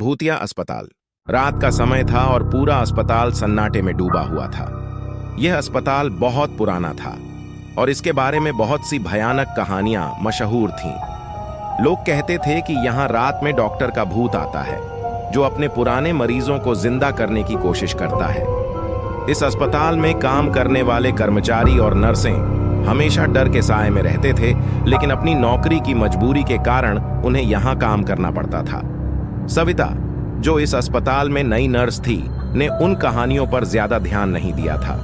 भूतिया अस्पताल। रात का समय था और पूरा अस्पताल सन्नाटे में डूबा हुआ था। यह अस्पताल बहुत पुराना था और इसके बारे में बहुत सी भयानक कहानियां मशहूर थीं। लोग कहते थे कि यहाँ रात में डॉक्टर का भूत आता है जो अपने पुराने मरीजों को जिंदा करने की कोशिश करता है। इस अस्पताल में काम करने वाले कर्मचारी और नर्सें हमेशा डर के साए में रहते थे, लेकिन अपनी नौकरी की मजबूरी के कारण उन्हें यहाँ काम करना पड़ता था। सविता, जो इस अस्पताल में नई नर्स थी, ने उन कहानियों पर ज्यादा ध्यान नहीं दिया था।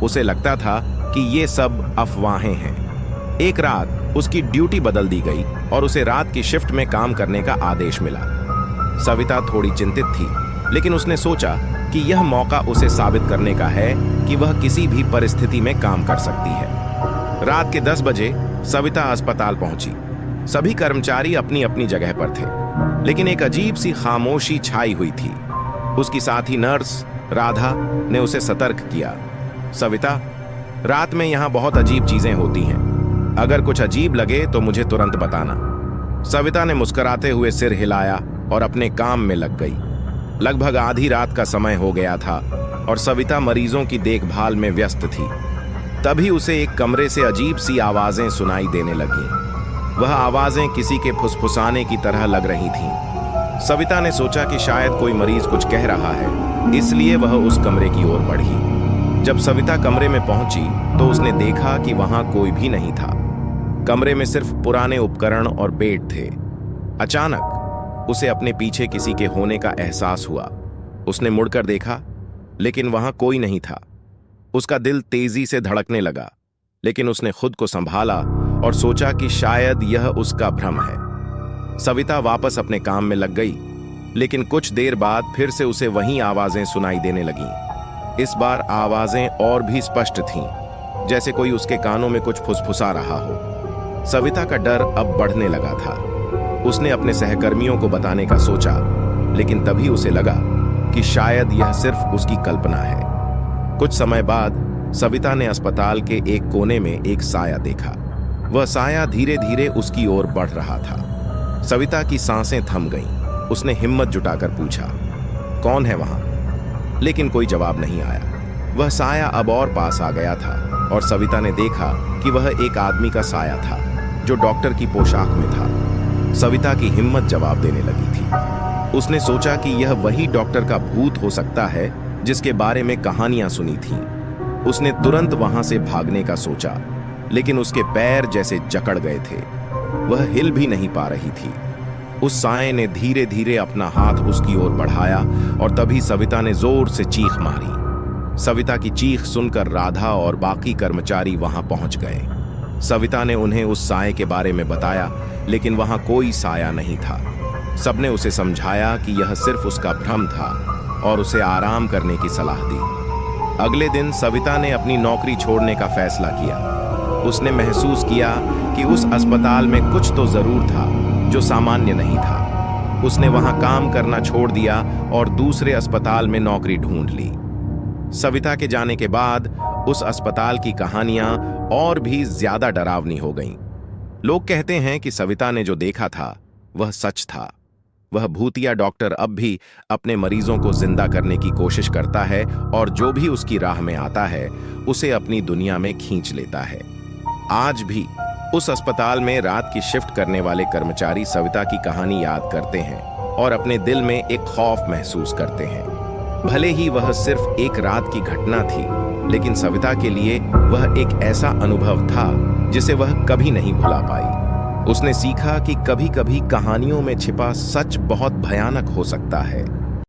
उसे लगता था कि ये सब अफवाहें हैं। एक रात उसकी ड्यूटी बदल दी गई और उसे रात की शिफ्ट में काम करने का आदेश मिला। सविता थोड़ी चिंतित थी, लेकिन उसने सोचा कि यह मौका उसे साबित करने का है कि वह किसी भी परिस्थिति में काम कर सकती है। रात के 10 बजे सविता अस्पताल पहुंची। सभी कर्मचारी अपनी अपनी जगह पर थे, लेकिन एक अजीब सी खामोशी छाई हुई थी। उसकी साथी नर्स राधा ने उसे सतर्क किया, सविता, रात में यहाँ बहुत अजीब चीजें होती हैं। अगर कुछ अजीब लगे तो मुझे तुरंत बताना। सविता ने मुस्कुराते हुए सिर हिलाया और अपने काम में लग गई। लगभग आधी रात का समय हो गया था और सविता मरीजों की देखभाल में व्यस्त थी। तभी उसे एक कमरे से अजीब सी आवाजें सुनाई देने लगीं। वह आवाजें किसी के फुसफुसाने की तरह लग रही थीं। सविता ने सोचा कि शायद कोई मरीज कुछ कह रहा है, इसलिए वह उस कमरे की ओर बढ़ी। जब सविता कमरे में पहुंची तो उसने देखा कि वहां कोई भी नहीं था। कमरे में सिर्फ पुराने उपकरण और बेड थे। अचानक उसे अपने पीछे किसी के होने का एहसास हुआ। उसने मुड़कर देखा, लेकिन वहां कोई नहीं था। उसका दिल तेजी से धड़कने लगा, लेकिन उसने खुद को संभाला और सोचा कि शायद यह उसका भ्रम है। सविता वापस अपने काम में लग गई, लेकिन कुछ देर बाद फिर से उसे वही आवाजें सुनाई देने लगीं। इस बार आवाजें और भी स्पष्ट थीं, जैसे कोई उसके कानों में कुछ फुसफुसा रहा हो। सविता का डर अब बढ़ने लगा था। उसने अपने सहकर्मियों को बताने का सोचा, लेकिन तभी उसे लगा कि शायद यह सिर्फ उसकी कल्पना है। कुछ समय बाद सविता ने अस्पताल के एक कोने में एक साया देखा। वह साया धीरे धीरे उसकी ओर बढ़ रहा था। सविता की सांसें थम गईं। उसने हिम्मत जुटाकर पूछा, कौन है वहां? लेकिन कोई जवाब नहीं आया। वह साया अब और पास आ गया था और सविता ने देखा कि वह एक आदमी का साया था जो डॉक्टर की पोशाक में था। सविता की हिम्मत जवाब देने लगी थी। उसने सोचा कि यह वही डॉक्टर का भूत हो सकता है जिसके बारे में कहानियां सुनी थीं। उसने तुरंत वहां से भागने का सोचा, लेकिन उसके पैर जैसे जकड़ गए थे। वह हिल भी नहीं पा रही थी। उस साये ने धीरे धीरे अपना हाथ उसकी ओर बढ़ाया और तभी सविता ने जोर से चीख मारी। सविता की चीख सुनकर राधा और बाकी कर्मचारी वहां पहुंच गए। सविता ने उन्हें उस साये के बारे में बताया, लेकिन वहां कोई साया नहीं था। सबने उसे समझाया कि यह सिर्फ उसका भ्रम था और उसे आराम करने की सलाह दी। अगले दिन सविता ने अपनी नौकरी छोड़ने का फैसला किया। उसने महसूस किया कि उस अस्पताल में कुछ तो जरूर था जो सामान्य नहीं था। उसने वहां काम करना छोड़ दिया और दूसरे अस्पताल में नौकरी ढूंढ ली। सविता के जाने के बाद उस अस्पताल की कहानियां और भी ज्यादा डरावनी हो गईं। लोग कहते हैं कि सविता ने जो देखा था वह सच था। वह भूतिया डॉक्टर अब भी अपने मरीजों को जिंदा करने की कोशिश करता है और जो भी उसकी राह में आता है उसे अपनी दुनिया में खींच लेता है। आज भी उस अस्पताल में रात की शिफ्ट करने वाले कर्मचारी सविता की कहानी याद करते हैं और अपने दिल में एक खौफ महसूस करते हैं। भले ही वह सिर्फ एक रात की घटना थी, लेकिन सविता के लिए वह एक ऐसा अनुभव था जिसे वह कभी नहीं भुला पाई। उसने सीखा कि कभी-कभी कहानियों में छिपा सच बहुत भयानक हो सकता है।